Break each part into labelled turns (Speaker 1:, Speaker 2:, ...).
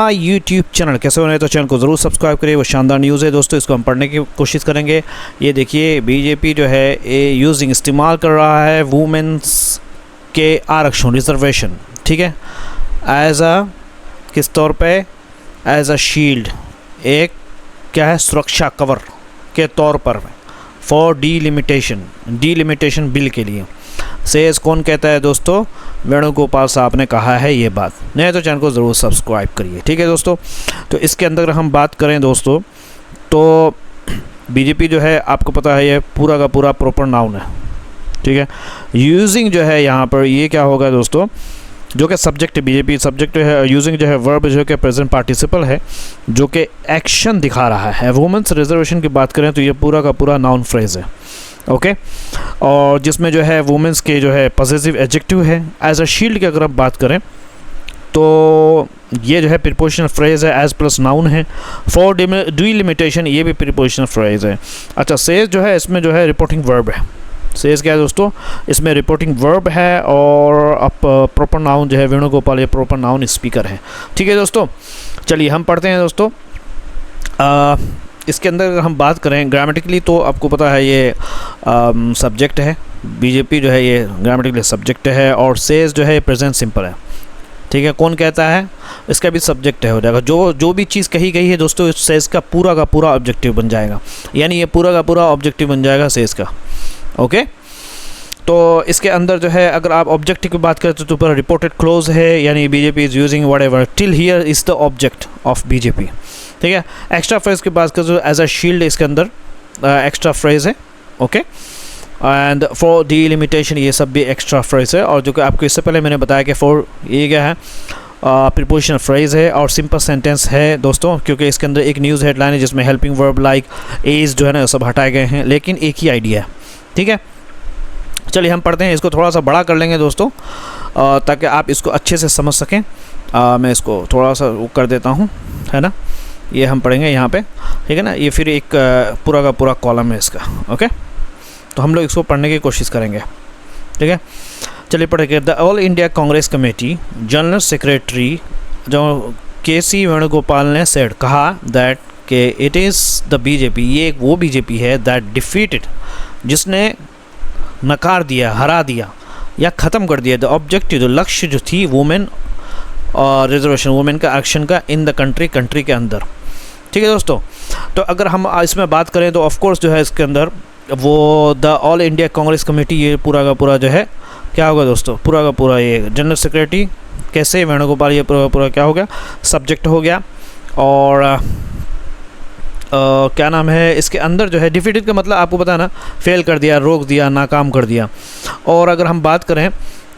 Speaker 1: My YouTube channel. कैसे होने तो चैनल को ज़रूर सब्सक्राइब करिए। वो शानदार न्यूज़ है दोस्तों, इसको हम पढ़ने की कोशिश करेंगे। ये देखिए, बीजेपी जो है ये यूजिंग इस्तेमाल कर रहा है वुमेंस के आरक्षण रिजर्वेशन, ठीक है, एज अ किस तौर पे, एज अ शील्ड, एक क्या है, सुरक्षा कवर के तौर पर, फॉर डीलिमिटेशन बिल के लिए। सेज कौन कहता है दोस्तों? वेणुगोपाल साहब ने कहा है ये बात। नहीं तो चैनल को ज़रूर सब्सक्राइब करिए, ठीक है दोस्तों। तो इसके अंदर हम बात करें दोस्तों, तो बीजेपी जो है आपको पता है ये पूरा का पूरा प्रॉपर नाउन है, ठीक है। यूजिंग जो है यहाँ पर ये क्या होगा दोस्तों, जो कि सब्जेक्ट है, बीजेपी सब्जेक्ट है। यूजिंग जो है वर्ब जो कि प्रेजेंट पार्टिसिपल है, जो कि एक्शन दिखा रहा है। वुमेंस रिजर्वेशन की बात करें तो ये पूरा का पूरा नाउन फ्रेज है, ओके। और जिसमें जो है वुमेंस के जो है पॉजिटिव एडजेक्टिव है। एज अ शील्ड की अगर आप बात करें तो ये जो है प्रीपोजिशनल फ्रेज है, एज प्लस नाउन है। फॉर डिलिमिटेशन ये भी प्रीपोजिशनल फ्रेज है। अच्छा, सेज जो है इसमें जो है रिपोर्टिंग वर्ब है। सेज क्या है दोस्तों, इसमें रिपोर्टिंग वर्ब है। और अब प्रॉपर नाउन जो है वेणुगोपाल, ये प्रॉपर नाउन स्पीकर है, ठीक है दोस्तों। चलिए हम पढ़ते हैं दोस्तों। इसके अंदर अगर हम बात करें ग्रामेटिकली तो आपको पता है ये सब्जेक्ट है। बीजेपी जो है ये ग्रामेटिकली सब्जेक्ट है। और सेज जो है प्रेजेंट सिंपल है, ठीक है। कौन कहता है, इसका भी सब्जेक्ट है, हो जाएगा। जो भी चीज़ कही गई है दोस्तों, सेज का पूरा ऑब्जेक्टिव बन जाएगा, यानी ये पूरा का पूरा ऑब्जेक्टिव बन जाएगा सेज का, ओके। तो इसके अंदर जो है अगर आप ऑब्जेक्टिव की बात करें तो ऊपर रिपोर्टेड क्लोज है, यानी BJP is using whatever till here is the object of BJP, ठीक है। एक्स्ट्रा फ्रेज की बात करें तो एज अ शील्ड इसके अंदर एक्स्ट्रा फ्रेज है, ओके। एंड फॉर डिलिमिटेशन ये सब भी एक्स्ट्रा फ्रेज है। और जो कि आपको इससे पहले मैंने बताया कि फॉर ये क्या है, प्रीपोजिशनल फ्रेज है और सिंपल सेंटेंस है दोस्तों, क्योंकि इसके अंदर एक न्यूज़ हेडलाइन है जिसमें हेल्पिंग वर्ब लाइक एज जो है ना सब हटाए गए हैं, लेकिन एक ही आइडिया है, ठीक है। चलिए हम पढ़ते हैं। इसको थोड़ा सा बड़ा कर लेंगे दोस्तों ताकि आप इसको अच्छे से समझ सकें। मैं इसको थोड़ा सा वो कर देता हूँ, है ना। ये हम पढ़ेंगे यहाँ पे, ठीक है ना। ये फिर एक पूरा का पूरा कॉलम है इसका, ओके। तो हम लोग इसको पढ़ने की कोशिश करेंगे, ठीक है। चलिए पढ़ेंगे। The all India Congress committee general secretary जो के.सी. वेणुगोपाल ने सेड, कहा दैट के इट इज़ द बीजेपी, ये एक वो बीजेपी है दैट डिफीटेड, जिसने नकार दिया, हरा दिया या ख़त्म कर दिया द ऑब्जेक्टिव, जो लक्ष्य जो थी वुमेन और रिजर्वेशन, वुमेन का एक्शन का इन द कंट्री के अंदर, ठीक है दोस्तों। तो अगर हम इसमें बात करें तो ऑफकोर्स जो है इसके अंदर वो the all India Congress committee, ये पूरा का पूरा जो है क्या होगा दोस्तों, पूरा का पूरा ये जनरल सेक्रेटरी कैसे वेणुगोपाल, ये पूरा का पूरा क्या हो गया, सब्जेक्ट हो गया। और क्या नाम है, इसके अंदर जो है डिफीटेड का मतलब आपको पता है ना, फेल कर दिया, रोक दिया, नाकाम कर दिया। और अगर हम बात करें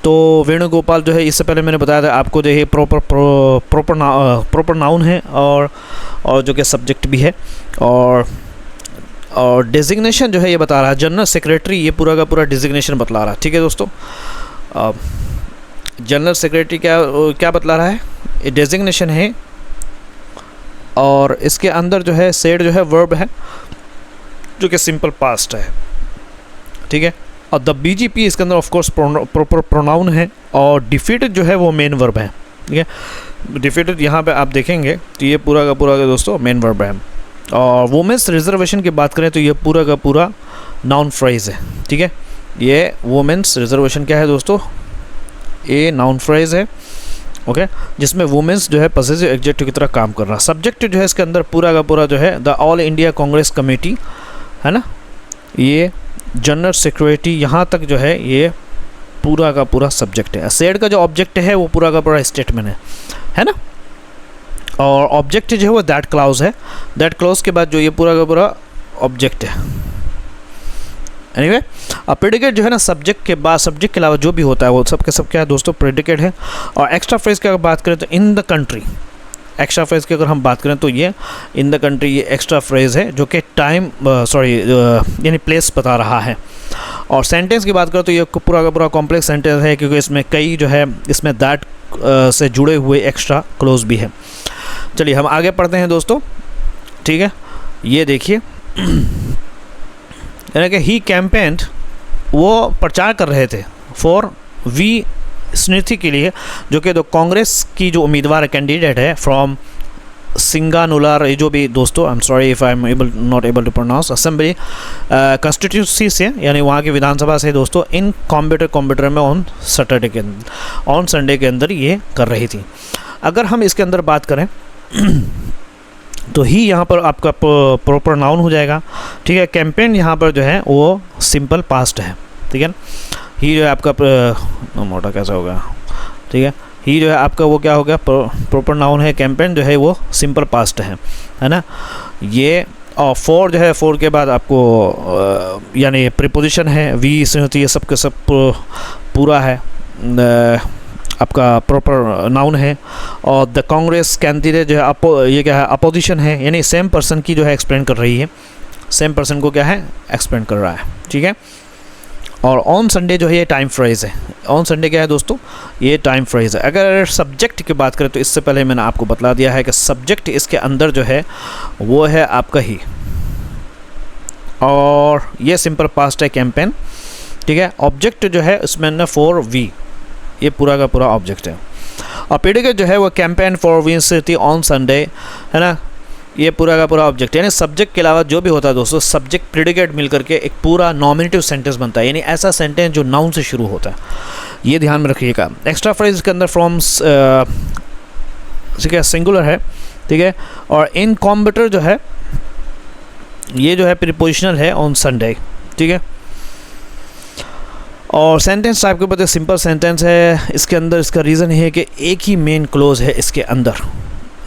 Speaker 1: तो वेणुगोपाल जो है, इससे पहले मैंने बताया था आपको, जो है प्रॉपर नाउन है और जो कि सब्जेक्ट भी है। और डेजिग्नेशन जो है ये बता रहा है जनरल सेक्रेटरी, ये पूरा का पूरा डेजिग्नेशन बतला रहा है, ठीक है दोस्तों। जनरल सेक्रेटरी क्या बतला रहा है, ये डेजिग्नेशन है। और इसके अंदर जो है सेड जो है वर्ब है, जो कि सिंपल पास्ट है, ठीक है। और द बीजेपी इसके अंदर ऑफकोर्स प्रॉपर प्रोनाउन है। और डिफीटेड जो है वो मेन वर्ब है, ठीक है। डिफीटेड यहाँ पे आप देखेंगे तो ये पूरा का पूरा दोस्तों मेन वर्ब है। और वुमेंस रिजर्वेशन की बात करें तो ये पूरा का पूरा नाउन फ्रेज है, ठीक है। ये वुमेंस रिजर्वेशन क्या है दोस्तों, ये नाउन फ्रेज है, ओके, जिसमें वुमेंस जो है पॉजिटिव एडजेक्टिव की तरह काम कर रहा है। सब्जेक्ट जो है इसके अंदर पूरा का पूरा जो है the all India Congress committee, है ना, ये जनरल सेक्रेटरी, यहाँ तक जो है ये पूरा का पूरा सब्जेक्ट है। सेड का जो ऑब्जेक्ट है वो पूरा का पूरा स्टेटमेंट है ना। और ऑब्जेक्ट जो है वो दैट क्लाउज है, दैट क्लाउज के बाद जो ये पूरा का पूरा ऑब्जेक्ट है। एनीवे, अब प्रेडिकेट जो है ना सब्जेक्ट के बाद, सब्जेक्ट के अलावा जो भी होता है वो सब के सब क्या है दोस्तों, प्रेडिकेट है। और एक्स्ट्रा फ्रेज की अगर बात करें तो in the country, extra phrase की अगर हम बात करें तो ये इन द कंट्री, ये एक्स्ट्रा फ्रेज है जो कि टाइम यानी प्लेस बता रहा है। और सेंटेंस की बात करें तो ये पूरा का पूरा कॉम्प्लेक्स सेंटेंस है, क्योंकि इसमें कई जो है इसमें दैट से जुड़े हुए एक्स्ट्रा क्लोज भी है। चलिए हम आगे पढ़ते हैं दोस्तों, ठीक है। ये देखिए, यानी कि ही कैंपेन्ड, वो प्रचार कर रहे थे फॉर वी स्मृति के लिए, जो कि कांग्रेस की जो उम्मीदवार कैंडिडेट है फ्रॉम सिंगानुलार, ये जो भी दोस्तों, I am sorry if I am not able to pronounce, assembly constituency से, यानी वहाँ की विधानसभा से दोस्तों, इन कंप्यूटर में ऑन संडे के अंदर ये कर रही थी। अगर हम इसके अंदर बात करें तो ही यहाँ पर आपका प्रॉपर नाउन हो जाएगा, ठीक है। कैंपेन यहाँ पर जो है वो सिंपल पास्ट है, ठीक है। ही जो है आपका मोटा कैसा होगा, ठीक है। ही जो है आपका वो क्या हो गया, प्रॉपर नाउन है। कैंपेन जो है वो सिंपल पास्ट है ना। ये और फॉर जो है, फॉर के बाद आपको यानी प्रीपोजिशन है, वी इसमें होती है, सब के सब पूरा है, आपका प्रॉपर नाउन है। और द कांग्रेस कैंडिडेट जो है ये क्या है, अपोजिशन है, यानी सेम पर्सन की जो है एक्सप्लेन कर रही है, सेम पर्सन को क्या है एक्सप्लेन कर रहा है, ठीक है। और ऑन संडे जो है ये टाइम फ्रेज है। ऑन संडे क्या है दोस्तों, ये टाइम फ्रेज है। अगर सब्जेक्ट की बात करें तो इससे पहले मैंने आपको बतला दिया है कि सब्जेक्ट इसके अंदर जो है वो है आपका ही, और ये सिंपल पास्ट है कैंपेन, ठीक है। ऑब्जेक्ट जो है इसमें ना फॉर वी, ये पूरा का पूरा ऑब्जेक्ट है। और प्रेडिकेट जो है वो campaign for win city on Sunday, है ना, ये पूरा का पूरा ऑब्जेक्ट, यानी सब्जेक्ट के अलावा जो भी होता है दोस्तों, सब्जेक्ट प्रेडिकेट मिल करके एक पूरा नॉमिनेटिव सेंटेंस बनता है, यानी ऐसा सेंटेंस जो नाउन से शुरू होता है, ये ध्यान में रखिएगा। एक्स्ट्रा फ्रेज के अंदर फ्रॉम्स ठीक है सिंगुलर है, ठीक है। और इन कॉम्बिटर जो है ये जो है प्रीपोजिशनल है ऑन संडे, ठीक है। और सेंटेंस टाइप के ऊपर सिंपल सेंटेंस है इसके अंदर। इसका रीज़न है कि एक ही मेन क्लोज है इसके अंदर,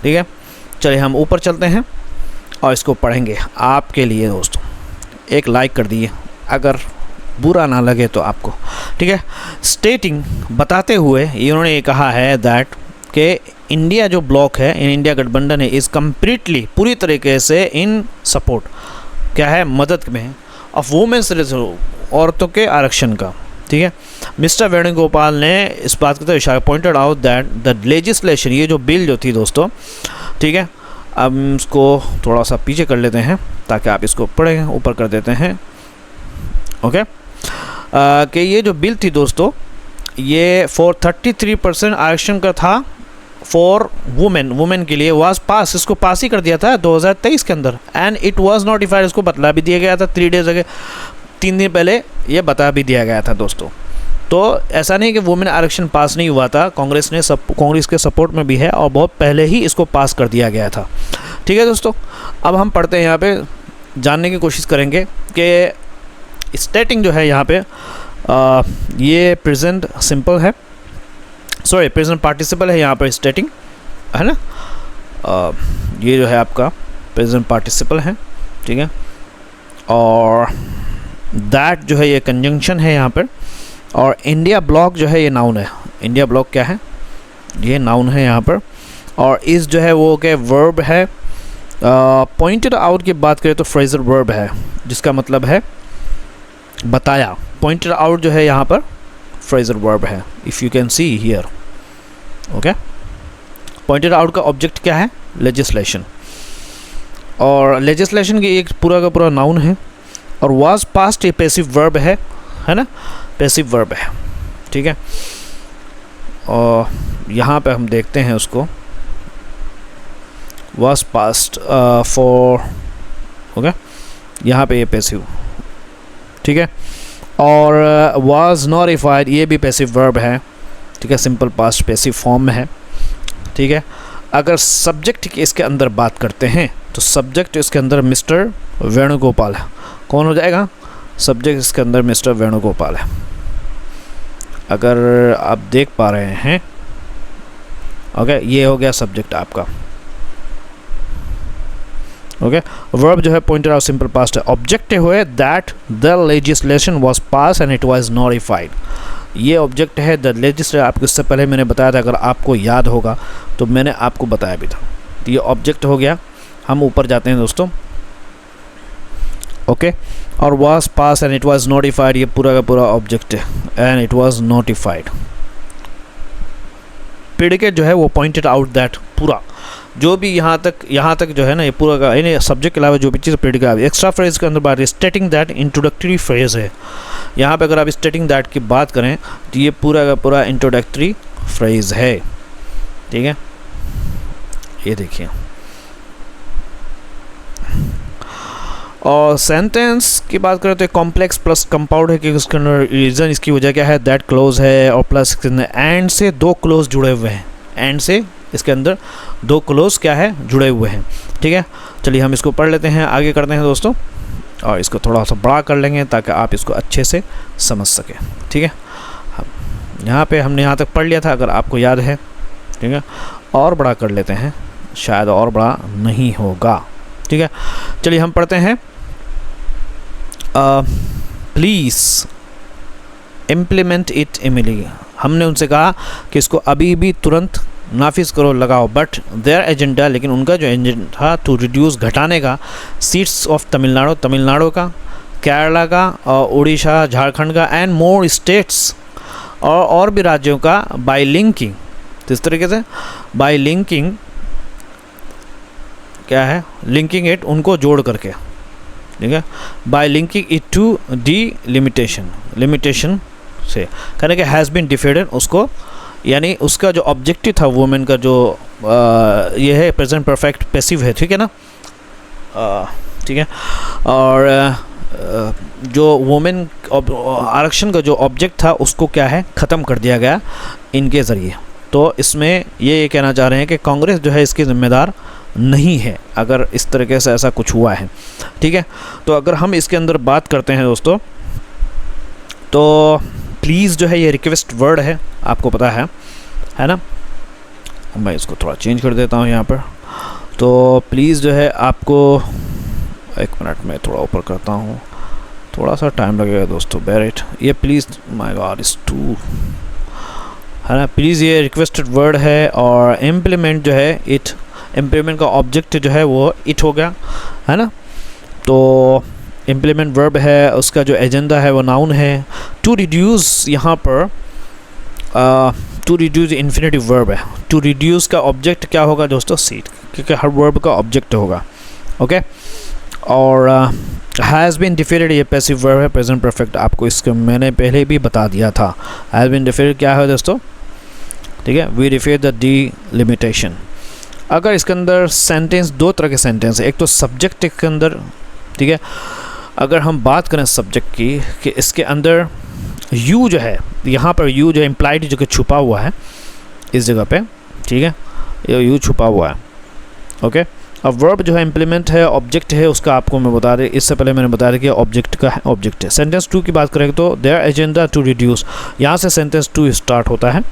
Speaker 1: ठीक है। चलिए हम ऊपर चलते हैं और इसको पढ़ेंगे आपके लिए दोस्तों। एक लाइक कर दिए अगर बुरा ना लगे तो आपको, ठीक है। स्टेटिंग बताते हुए इन्होंने ये कहा है दैट कि इंडिया जो ब्लॉक है, इन इंडिया गठबंधन है, इज़ कम्प्लीटली पूरी तरीके से इन सपोर्ट क्या है, मदद में ऑफ वुमेन्स, औरतों के आरक्षण का, ठीक है। मिस्टर वेणुगोपाल ने इस बात को तो इशारा pointed out that the legislation, ये जो बिल जो थी दोस्तों, ठीक है। अब इसको थोड़ा सा पीछे कर लेते हैं ताकि आप इसको पढ़ें, ऊपर कर देते हैं, ओके। कि ये जो बिल थी दोस्तों, ये फॉर 33% आरक्षण का था फॉर वुमेन के लिए, वाज पास, इसको पास ही कर दिया था 2023 के अंदर। एंड इट वाज नोटिफाइड, इसको बतला भी दिया गया था 3 डेज अगे, 3 दिन पहले ये बता भी दिया गया था दोस्तों। तो ऐसा नहीं कि वुमेन आरक्षण पास नहीं हुआ था, कांग्रेस के सपोर्ट में भी है और बहुत पहले ही इसको पास कर दिया गया था, ठीक है दोस्तों। अब हम पढ़ते हैं, यहाँ पे जानने की कोशिश करेंगे कि स्टेटिंग जो है यहाँ पे ये प्रेजेंट सिंपल है, सॉरी प्रेजेंट पार्टिसिपल है यहाँ पर स्टेटिंग, है ना। ये जो है आपका प्रेजेंट पार्टिसिपल है, ठीक है। और दैट जो है ये कंजंक्शन है यहाँ पर। और इंडिया ब्लॉक जो है ये नाउन है। इंडिया ब्लॉक क्या है, ये नाउन है यहाँ पर। और इस जो है वो क्या वर्ब है। पॉइंटेड आउट की बात करें तो फ्रेजल वर्ब है, जिसका मतलब है बताया। पॉइंटेड आउट जो है यहाँ पर फ्रेजल वर्ब है, if you can see here, okay. Pointed out का ऑब्जेक्ट क्या है, लेजिस्लेशन। और लेजिस्लेशन की एक पूरा का पूरा नाउन है। और वाज पास्ट ये पैसिव वर्ब है ना, पैसिव वर्ब है, ठीक है। और यहाँ पे हम देखते हैं उसको, वाज पास्ट फॉर, ओके, यहाँ पे ये पैसिव, ठीक है। और वाज नोटिफाइड ये भी पैसिव वर्ब है, ठीक है, सिंपल पास्ट पैसिव फॉर्म में है, ठीक है। अगर सब्जेक्ट की इसके अंदर बात करते हैं तो सब्जेक्ट इसके अंदर मिस्टर वेणुगोपाल है। कौन हो जाएगा, सब्जेक्ट इसके अंदर मिस्टर वेणुगोपाल है। अगर आप देख पा रहे हैं, ओके, ये हो गया सब्जेक्ट आपका, ओके। वर्ब जो है पॉइंटेड आउट सिंपल पास्ट है। ऑब्जेक्ट हुए that the legislation was pass and it was notified, ये ऑब्जेक्ट है द लेजिस्लेशन। आपको इससे पहले मैंने बताया था, अगर आपको याद होगा तो मैंने आपको बताया भी था। तो ये ऑब्जेक्ट हो गया। हम ऊपर जाते हैं दोस्तों, ओके। और was pass and it was notified, ये पूरा का पूरा ऑब्जेक्ट है, and it was notified. Predicate जो है वो पॉइंटेड आउट दैट, पूरा जो भी यहाँ तक जो है ना, ये पूरा का, यानी सब्जेक्ट के अलावा जो भी चीज़ प्रेडिकेट। एक्स्ट्रा फ्रेज के अंदर बात स्टेटिंग दैट इंट्रोडक्टरी फ्रेज है। यहाँ पे अगर आप स्टेटिंग दैट की बात करें तो ये पूरा का पूरा इंट्रोडक्टरी फ्रेज है, ठीक है। ये देखिए और सेंटेंस की बात करें तो कॉम्प्लेक्स प्लस कंपाउंड है, क्योंकि उसके अंदर रीज़न इसकी वजह क्या है, दैट क्लोज है, और प्लस एंड से दो क्लोज जुड़े हुए हैं, एंड से इसके अंदर दो क्लोज क्या है, जुड़े हुए हैं। ठीक है, चलिए हम इसको पढ़ लेते हैं, आगे करते हैं दोस्तों, और इसको थोड़ा सा बड़ा कर लेंगे ताकि आप इसको अच्छे से समझ सकें। ठीक है, यहाँ पे हमने यहाँ तक पढ़ लिया था, अगर आपको याद है। ठीक है, और बड़ा कर लेते हैं, शायद और बड़ा नहीं होगा। ठीक है, चलिए हम पढ़ते हैं। Please implement it immediately. हमने उनसे कहा कि इसको अभी भी तुरंत नाफिज करो, लगाओ, बट देयर एजेंडा, लेकिन उनका जो एजेंडा था टू रिड्यूस, घटाने का, सीट्स ऑफ तमिलनाडु, तमिलनाडु का, केरला का, और उड़ीसा, झारखंड का, एंड मोर स्टेट्स, और भी राज्यों का, बाय लिंकिंग, तो इस तरीके से बाय लिंकिंग क्या है, लिंकिंग इट, उनको जोड़ करके। ठीक है, by linking it to delimitation, limitation से कहने के हैज़ बीन डिफीटेड, उसको यानी उसका जो ऑब्जेक्टिव था वुमेन का, जो ये है प्रेजेंट परफेक्ट पैसिव है। ठीक है ना, ठीक है, और जो वुमेन आरक्षण का जो ऑब्जेक्ट था उसको क्या है, ख़त्म कर दिया गया इनके ज़रिए। तो इसमें ये कहना चाह रहे हैं कि कांग्रेस जो है इसकी ज़िम्मेदार नहीं है अगर इस तरीके से ऐसा कुछ हुआ है। ठीक है, तो अगर हम इसके अंदर बात करते हैं दोस्तों, तो प्लीज़ जो है ये रिक्वेस्ट वर्ड है, आपको पता है ना। मैं इसको थोड़ा चेंज कर देता हूँ यहाँ पर। तो प्लीज़ जो है आपको, एक मिनट में थोड़ा ऊपर करता हूँ, थोड़ा सा टाइम लगेगा दोस्तों, बेयर इट। ये please, my God is too, है ना। प्लीज़ ये रिक्वेस्टेड वर्ड है, और इम्प्लीमेंट जो है इट, इम्प्लीमेंट का ऑब्जेक्ट जो है वो इट हो गया, है ना। तो इम्प्लीमेंट वर्ब है, उसका जो एजेंडा है वो नाउन है। टू रिड्यूस, यहाँ पर टू रिड्यूस इन्फिनेटिव वर्ब है। टू रिड्यूस का ऑब्जेक्ट क्या होगा दोस्तों, सीट, क्योंकि हर वर्ब का ऑब्जेक्ट होगा। ओके, और हैज़ बीन डिफीटेड, ये पैसिव वर्ब है, प्रेजेंट परफेक्ट, आपको इसको मैंने पहले भी बता दिया था। हैज़ बीन डिफीटेड क्या है दोस्तों, ठीक है, we defeat the delimitation. अगर इसके अंदर सेंटेंस, दो तरह के सेंटेंस है, एक तो सब्जेक्ट के अंदर, ठीक है, अगर हम बात करें सब्जेक्ट की, कि इसके अंदर यू जो है, यहाँ पर यू जो इम्प्लाइड जो कि छुपा हुआ है इस जगह पे, ठीक है, ये यू छुपा हुआ है। ओके, अब वर्ब जो है इम्प्लीमेंट है, ऑब्जेक्ट है उसका, आपको मैं बता दें, इससे पहले मैंने बताया कि ऑब्जेक्ट का ऑब्जेक्ट है। सेंटेंस टू की बात करें तो देयर एजेंडा टू रिड्यूस, यहाँ से सेंटेंस टू स्टार्ट होता है।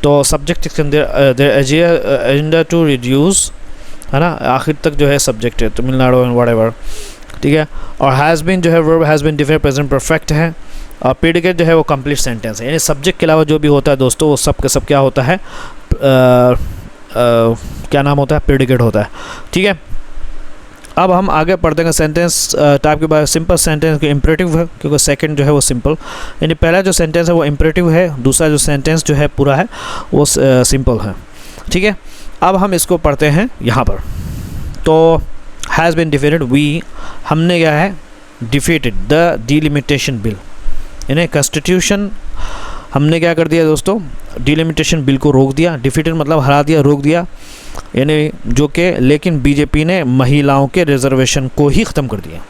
Speaker 1: तो सब्जेक्ट के अंदर देयर एजेंडा टू रिड्यूस, है ना, आखिर तक जो है सब्जेक्ट है, तमिलनाडु एंड व्हाटएवर। ठीक है, और हैज़ बीन जो है verb has been different present perfect है, और प्रेडिकेट जो है वो कंप्लीट सेंटेंस है, यानी सब्जेक्ट के अलावा जो भी होता है दोस्तों वो सब के सब क्या होता है, क्या नाम होता है, प्रेडिकेट होता है। ठीक है, अब हम आगे पढ़ते हैं सेंटेंस टाइप के बाद। सिंपल सेंटेंस इम्परेटिव है, क्योंकि सेकंड जो है वो सिंपल, यानी पहला जो सेंटेंस है वो इम्परेटिव है, दूसरा जो सेंटेंस जो है पूरा है वो सिंपल है। ठीक है, अब हम इसको पढ़ते हैं यहाँ पर। तो हैज़ बीन डिफीटेड, वी, हमने क्या है, डिफीटेड द डिलिमिटेशन बिल, यानी कॉन्स्टिट्यूशन हमने क्या कर दिया दोस्तों, डिलिमिटेशन बिल को रोक दिया। डिफीटेड मतलब हरा दिया, रोक दिया, यानी जो कि, लेकिन बीजेपी ने महिलाओं के रिजर्वेशन को ही ख़त्म कर दिया।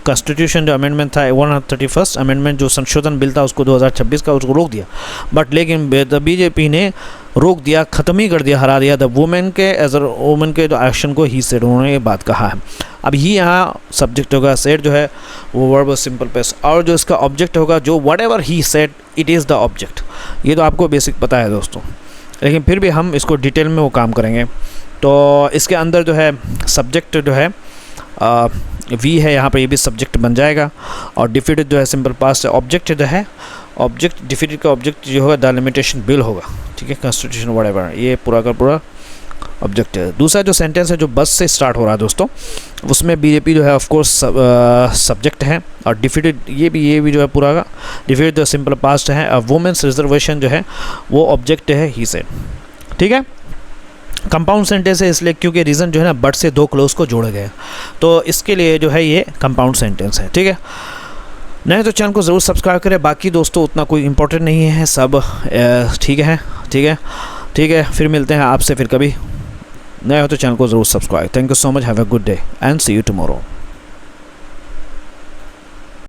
Speaker 1: कॉन्स्टिट्यूशन जो अमेंडमेंट था 131 अमेंडमेंट जो संशोधन बिल था उसको 2026 का, उसको रोक दिया, बट लेकिन बीजेपी ने रोक दिया, ख़त्म ही कर दिया, हरा दिया। द वुमेन के एज वुमेन के जो एक्शन को ही सेड, उन्होंने ये बात कहा है। अब ही यहाँ सब्जेक्ट होगा, सेड जो है वो वर्ब सिंपल पेस, और जो इसका ऑब्जेक्ट होगा, जो what ever he said it is the object. ये तो आपको बेसिक पता है दोस्तों, लेकिन फिर भी हम इसको डिटेल में वो काम करेंगे। तो इसके अंदर जो है सब्जेक्ट जो है वी है, यहाँ पर ये भी सब्जेक्ट बन जाएगा, और डिफीटेड जो है सिंपल पास्ट है। ऑब्जेक्ट जो है, ऑब्जेक्ट डिफीटेड का ऑब्जेक्ट जो होगा द लिमिटेशन बिल होगा। ठीक है, कॉन्स्टिट्यूशन व्हाटएवर, ये पूरा का पूरा ऑब्जेक्ट है। दूसरा जो सेंटेंस है जो बस से स्टार्ट हो रहा है दोस्तों, उसमें बीजेपी जो है ऑफ कोर्स सब्जेक्ट है, और डिफीटेड ये भी जो है पूरा का डिफीटेड जो सिंपल पास्ट है। और वुमेन्स रिजर्वेशन जो है वो ऑब्जेक्ट है ही से। ठीक है, कंपाउंड सेंटेंस है इसलिए क्योंकि रीज़न जो है ना, बट से दो क्लोज को जोड़े गए, तो इसके लिए जो है ये कंपाउंड सेंटेंस है। ठीक है, नहीं तो चैनल को ज़रूर सब्सक्राइब करें। बाकी दोस्तों उतना कोई इंपॉर्टेंट नहीं है, सब ठीक है, ठीक है, ठीक है। फिर मिलते हैं आपसे फिर कभी, नए हो तो चैनल को ज़रूर subscribe. Thank you so much, have a good day and see you tomorrow.